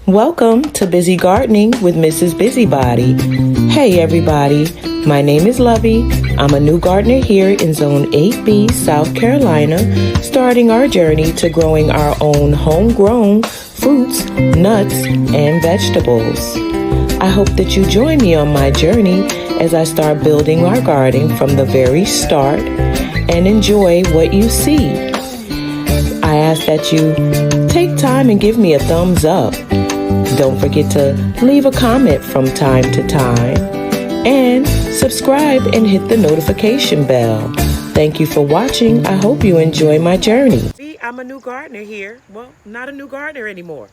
Welcome to Busy Gardening with Mrs. Busybody. Hey everybody, my name is Lovey. I'm a new gardener here in Zone 8B, South Carolina, starting our journey to growing our own homegrown fruits, nuts, and vegetables. I hope that you join me on my journey as I start building our garden from the very start and enjoy what you see. I ask that you take time and give me a thumbs up. Don't forget to leave a comment from time to time and subscribe and hit the notification bell. Thank you for watching. I hope you enjoy my journey. See, I'm a new gardener here. Well, not a new gardener anymore.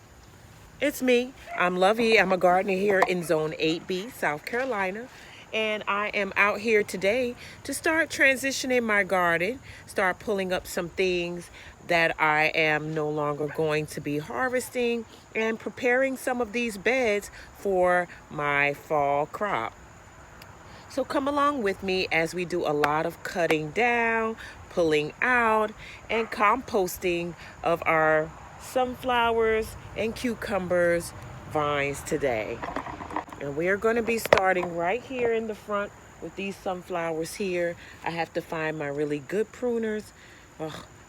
It's me. I'm Lovey. I'm a gardener here in Zone 8B, South Carolina. And I am out here today to start transitioning my garden, start pulling up some things that I am no longer going to be harvesting and preparing some of these beds for my fall crop. So come along with me as we do a lot of cutting down, pulling out, and composting of our sunflowers and cucumbers vines today. And we are going to be starting right here in the front with these sunflowers here. I have to find my really good pruners.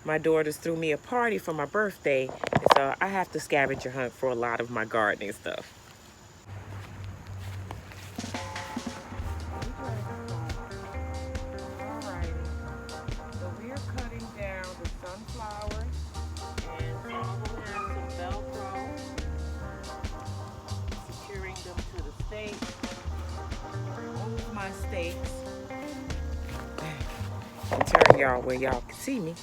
My daughters threw me a party for my birthday, and so I have to scavenger hunt for a lot of my gardening stuff. Alrighty, so we are cutting down the sunflowers, and some of them have some Velcro, securing them to the stake. Remove my stakes, and turn y'all where y'all can see me.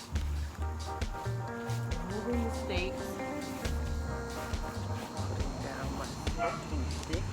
Removing the stakes, putting down my smoking stick.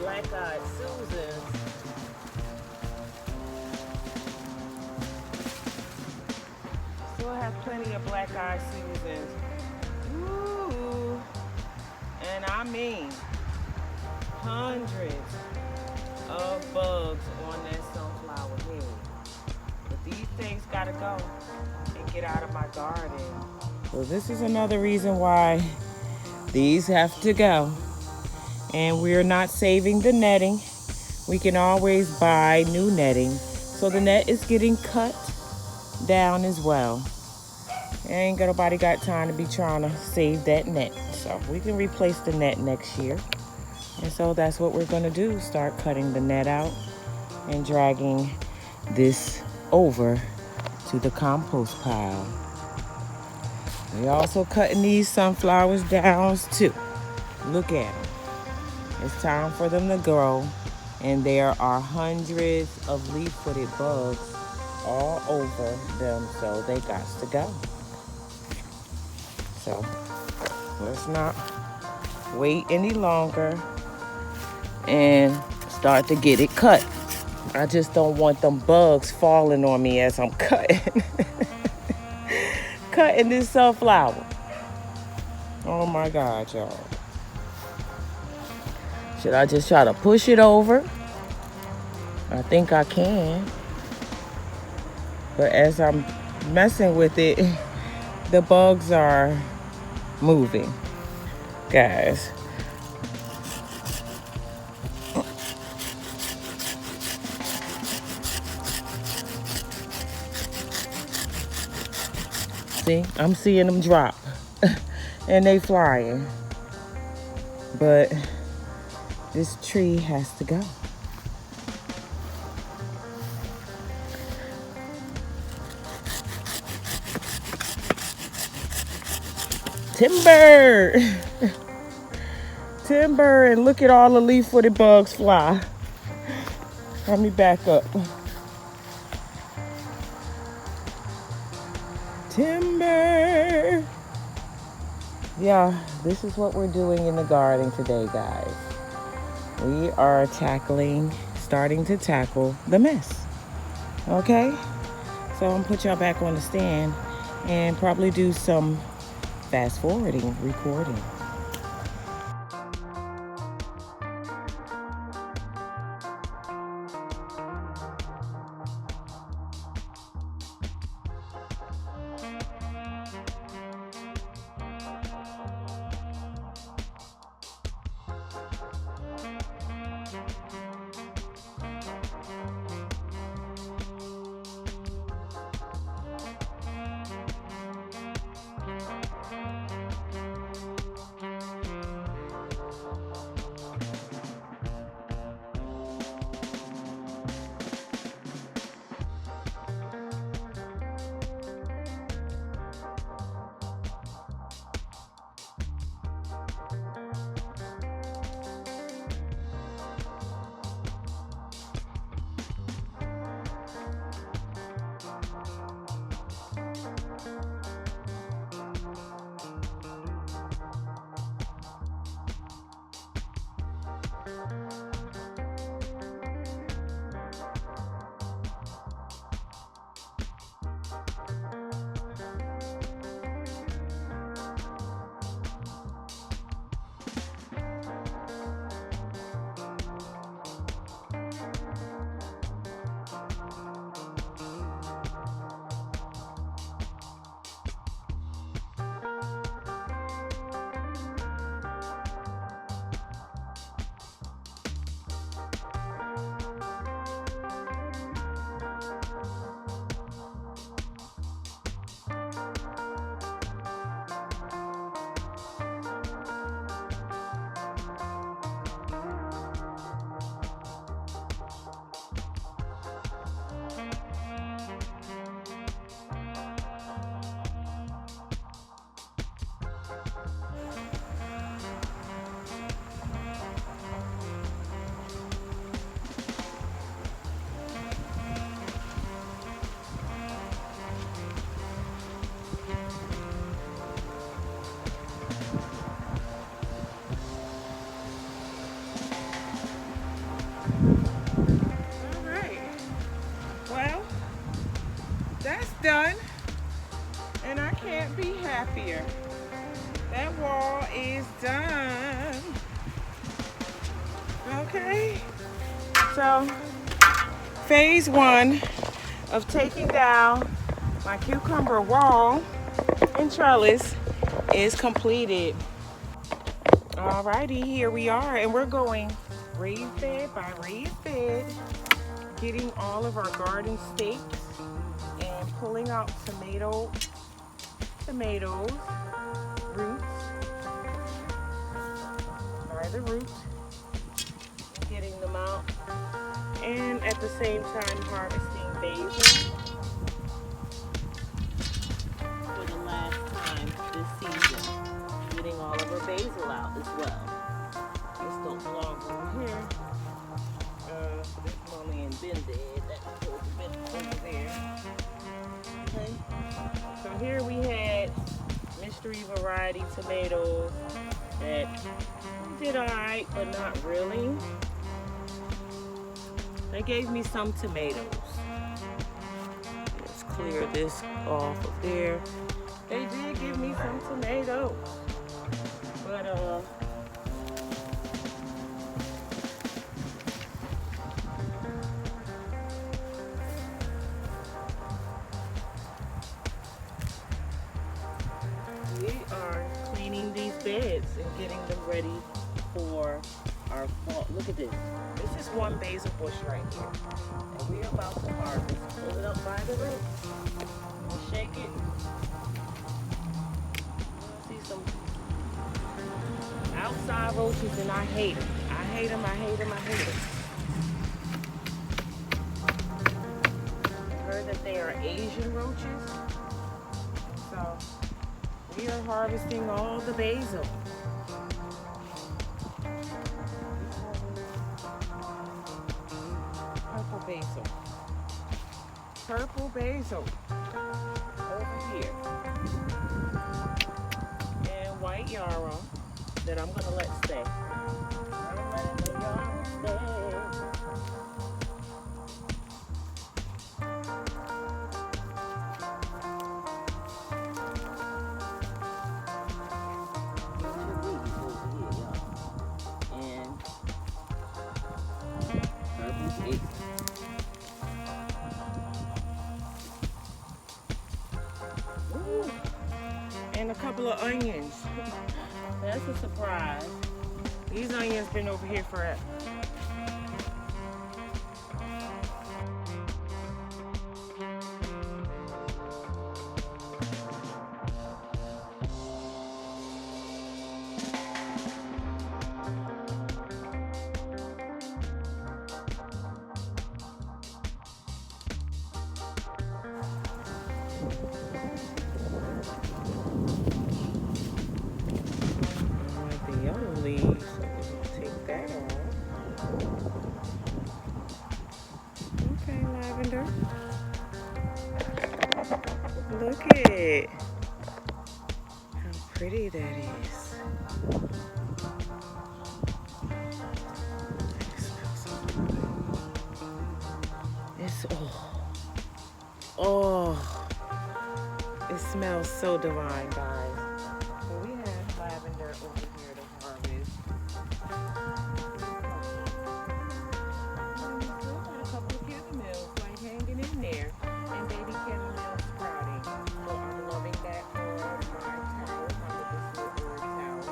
Black-eyed Susan. Still have plenty of black-eyed Susans. Ooh. And I mean hundreds of bugs on that sunflower head. But these things gotta go and get out of my garden. So this is another reason why these have to go. And we're not saving the netting. We can always buy new netting. So the net is getting cut down as well. Ain't nobody got time to be trying to save that net. So we can replace the net next year. And so that's what we're gonna do. Start cutting the net out and dragging this over to the compost pile. We're also cutting these sunflowers down too. Look at them. It's time for them to grow, and there are hundreds of leaf-footed bugs all over them, so they got to go. So let's not wait any longer and start to get it cut. I just don't want them bugs falling on me as I'm cutting cutting this sunflower. Oh my God, y'all. Should I just try to push it over? I think I can. But as I'm messing with it, the bugs are moving. Guys. See, I'm seeing them drop. And they flying. But this tree has to go. Timber! Timber, and look at all the leaf-footed bugs fly. Let me back up. Timber! Yeah, this is what we're doing in the garden today, guys. We are starting to tackle the mess. Okay? So I'm gonna put y'all back on the stand and probably do some fast forwarding, recording. That's done, and I can't be happier. That wall is done. Okay, so phase one of taking down my cucumber wall and trellis is completed. Alrighty, here we are, and we're going raised bed by raised bed, getting all of our garden stakes and pulling out tomatoes, roots, by the roots, getting them out, and at the same time harvesting basil for the last time this season, getting all of our basil out as well. This don't belong over here. This mommy and bin dead. That goes a bit over there. Okay. So here we had mystery variety tomatoes that did alright, but not really. They gave me some tomatoes. Let's clear this off of there. They did give me some tomatoes, but we are cleaning these beds and getting them ready for our fall. Look at this. This is one basil bush right here. And we're about to harvest. Pull it up by the root. We'll shake it. See some outside roaches, and I hate them. I hate them, I hate them, I hate them. I heard that they are Asian roaches. So We are harvesting all the basil. Purple basil. Purple basil. Over here. And white yarrow that I'm gonna let stay. I'm letting the yarrow stay. And a couple of onions. That's a surprise. These onions been over here forever. The yellow leaves, so we're gonna take that off. Okay, lavender. Look at it. How pretty that is. It smells so good. It's it smells so divine, guys. So we have lavender over here to harvest. Still got a couple of chamomile like hanging in there, and baby chamomile sprouting. So I'm loving that for my towel, my little silver towel.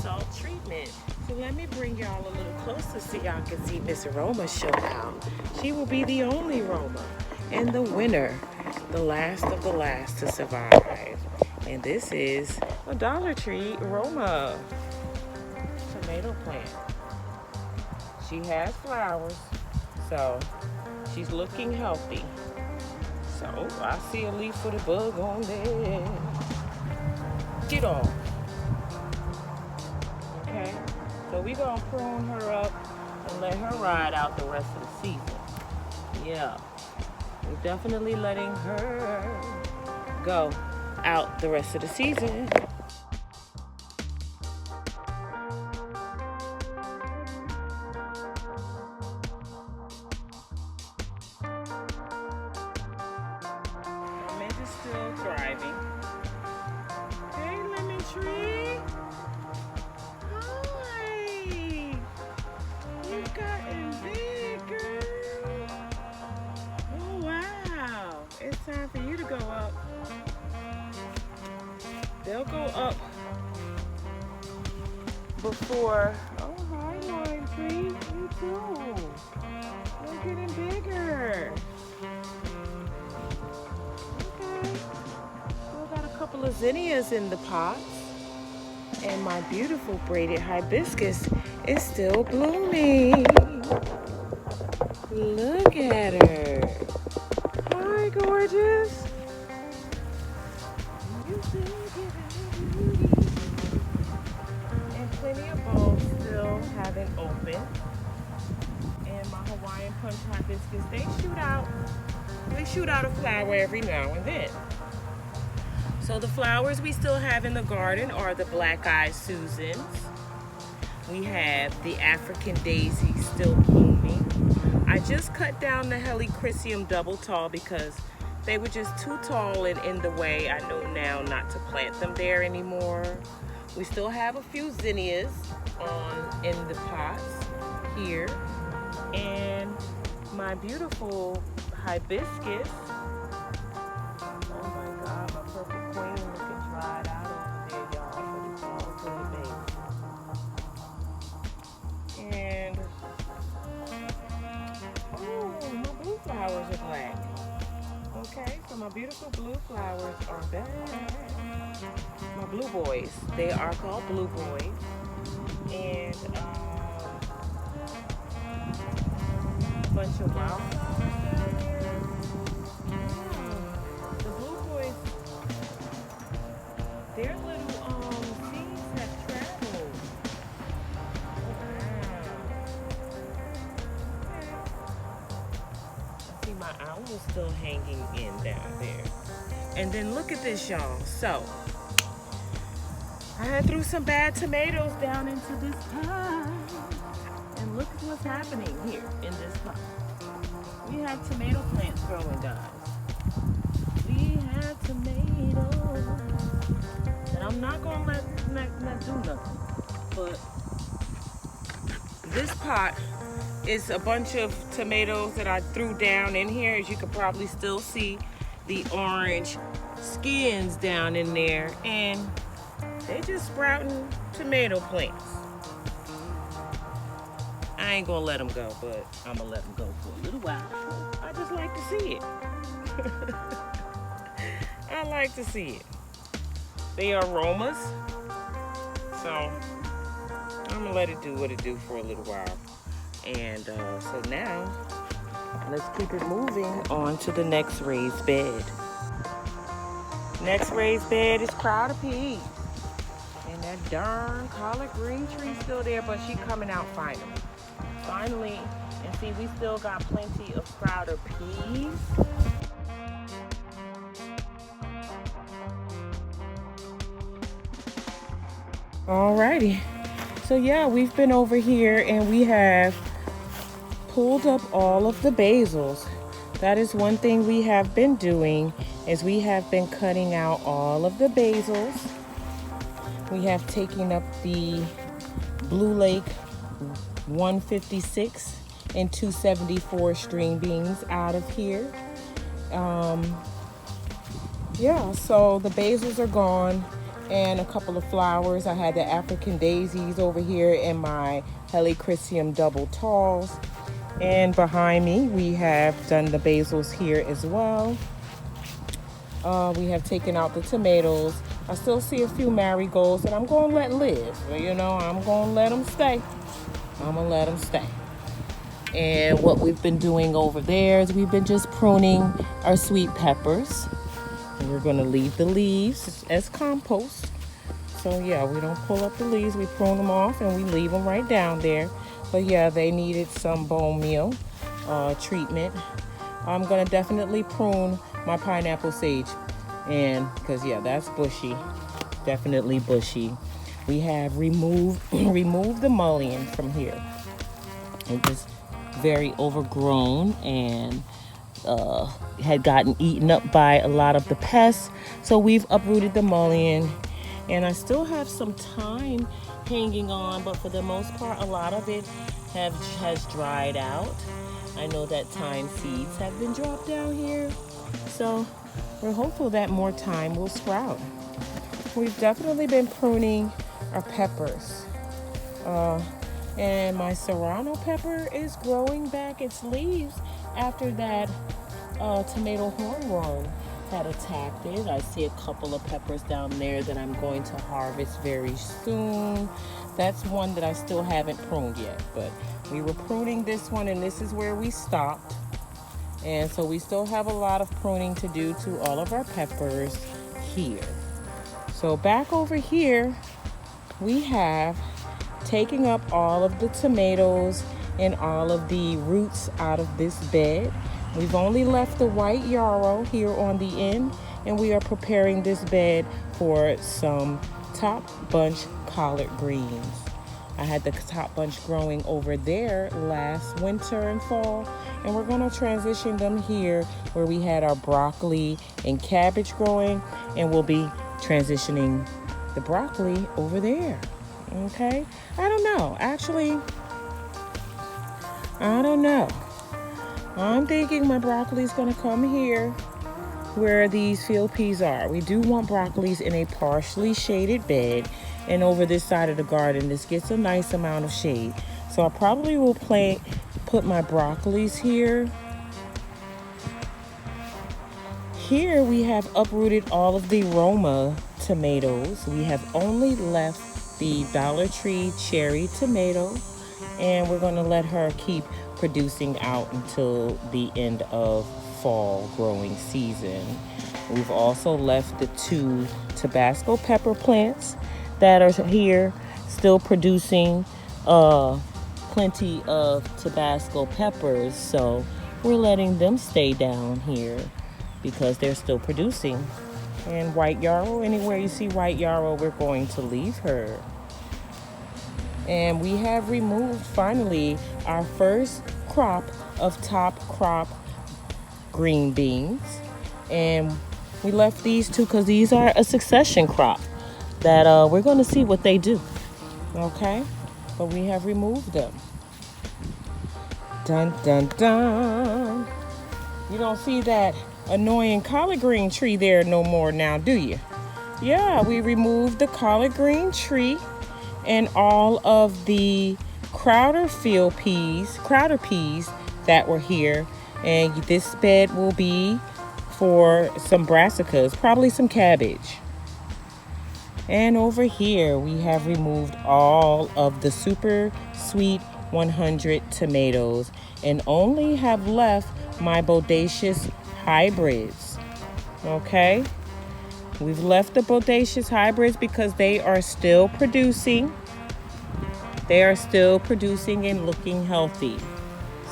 Salt treatment. So let me bring y'all a little closer so y'all can see Miss Aroma show out. She will be the only Roma and the winner, the last of the last to survive. And this is a Dollar Tree Roma tomato plant. She has flowers, so she's looking healthy. So I see a leaf with a bug on there. Get off. Okay, so we're gonna prune her up and let her ride out the rest of the season. Yeah, we're definitely letting her go out the rest of the season. Mint is still thriving. Hey, lemon tree. You've gotten big, girl. Oh, wow. It's time for you to go up. They'll go up before. Oh, hi, Lime Tree. You too. They're getting bigger. Okay. Still got a couple of zinnias in the pots. And my beautiful braided hibiscus is still blooming. Look at her. Hi, gorgeous. And plenty of bulbs still haven't opened. And my Hawaiian punch hibiscus, they shoot out a flower every now and then. So the flowers we still have in the garden are the black-eyed Susans. We have the African daisy still blooming. I just cut down the Helichrysum double tall because they were just too tall and in the way. I know now not to plant them there anymore. We still have a few zinnias in the pots here. And my beautiful hibiscus. Oh my God, my purple queen looking dried out over there, y'all, but it's all good, baby. And oh, my blue flowers are black. Okay, so my beautiful blue flowers are back. My blue boys, they are called blue boys. And a bunch of wildflowers down here. Yeah. The blue boys, their little seeds have traveled. See, my owl still hanging in down there. And then look at this, y'all. So I threw some bad tomatoes down into this pot. And look at what's happening here in this pot. We have tomato plants growing, guys. We have tomatoes. And I'm not gonna let do nothing. But this pot is a bunch of tomatoes that I threw down in here. As you can probably still see the orange skins down in there. And they just sprouting tomato plants. I ain't gonna let them go, but I'm gonna let them go for a little while. I just like to see it. I like to see it. They are aromas, so I'm gonna let it do what it do for a little while. And so now, let's keep it moving on to the next raised bed. Next raised bed is Crowder Peas. And that darn collard green tree still there, but she coming out finally. And see, we still got plenty of Crowder peas. Alrighty. So yeah, we've been over here and we have pulled up all of the basils. That is one thing we have been doing, is we have been cutting out all of the basils. We have taken up the Blue Lake 156 and 274 string beans out of here. Yeah, so the basils are gone, and a couple of flowers. I had the African daisies over here and my Helichrysum double talls. And behind me, we have done the basils here as well. We have taken out the tomatoes. I still see a few marigolds that I'm going to let live. You know, I'm going to let them stay. And what we've been doing over there is we've been just pruning our sweet peppers. And we're going to leave the leaves as compost. So yeah, we don't pull up the leaves. We prune them off and we leave them right down there. But yeah, they needed some bone meal treatment. I'm going to definitely prune my pineapple sage. And because yeah, that's bushy, definitely bushy. We have removed the mullein from here. It was very overgrown and had gotten eaten up by a lot of the pests. So we've uprooted the mullein, and I still have some thyme hanging on, but for the most part, a lot of it has dried out. I know that thyme seeds have been dropped down here, so we're hopeful that more thyme will sprout. We've definitely been pruning our peppers. And my serrano pepper is growing back its leaves after that tomato hornworm had attacked it. I see a couple of peppers down there that I'm going to harvest very soon. That's one that I still haven't pruned yet, but we were pruning this one and this is where we stopped. And so we still have a lot of pruning to do to all of our peppers here. So back over here, we have taking up all of the tomatoes and all of the roots out of this bed. We've only left the white yarrow here on the end, and we are preparing this bed for some top bunch collard greens. I had the top bunch growing over there last winter and fall, and we're going to transition them here where we had our broccoli and cabbage growing, and we'll be transitioning the broccoli over there. Okay, I don't know. Actually, I don't know. I'm thinking my broccoli is going to come here where these field peas are. We do want broccolis in a partially shaded bed, and over this side of the garden, this gets a nice amount of shade. So I probably will put my broccolis here. Here we have uprooted all of the Roma tomatoes. We have only left the Dollar Tree cherry tomato, and we're going to let her keep producing out until the end of fall growing season. We've also left the 2 Tabasco pepper plants that are here still producing plenty of Tabasco peppers, so we're letting them stay down here because they're still producing. And white yarrow, anywhere you see white yarrow, we're going to leave her. And we have removed finally our first crop of top crop green beans, and we left these 2 because these are a succession crop that we're going to see what they do. Okay, but we have removed them. Dun dun dun. You don't see that annoying collard green tree there no more now, do you? Yeah, we removed the collard green tree and all of the crowder peas that were here. And this bed will be for some brassicas, probably some cabbage. And over here, we have removed all of the super sweet 100 tomatoes and only have left my bodacious hybrids. Okay? We've left the bodacious hybrids because they are still producing. They are still producing and looking healthy.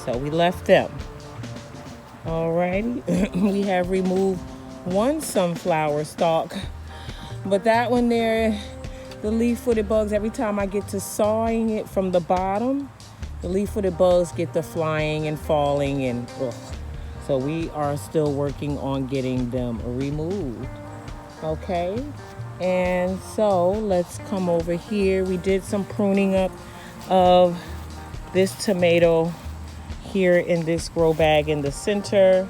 So we left them. Alrighty. We have removed 1 sunflower stalk. But that one there, the leaf-footed bugs, every time I get to sawing it from the bottom, the leaf-footed bugs get to flying and falling and ugh. So we are still working on getting them removed. Okay, and so let's come over here. We did some pruning up of this tomato here in this grow bag in the center.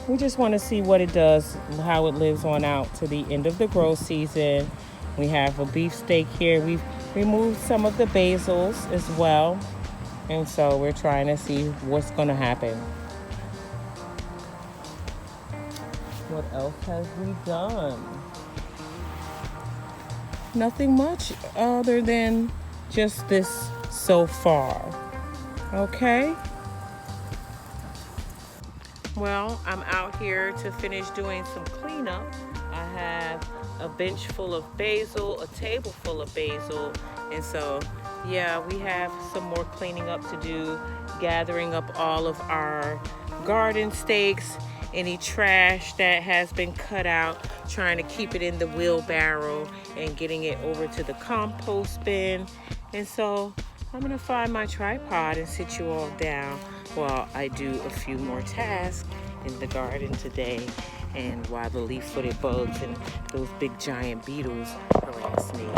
We just want to see what it does, how it lives on out to the end of the grow season. We have a beefsteak here. We've removed some of the basils as well, and so we're trying to see what's going to happen. What else have we done? Nothing much other than just this so far. Okay. Well, I'm out here to finish doing some cleanup. I have a bench full of basil, a table full of basil, and so yeah, we have some more cleaning up to do, gathering up all of our garden stakes, any trash that has been cut out, trying to keep it in the wheelbarrow and getting it over to the compost bin. And so I'm gonna find my tripod and sit you all down while I do a few more tasks in the garden today, and while the leaf-footed bugs and those big giant beetles harass me.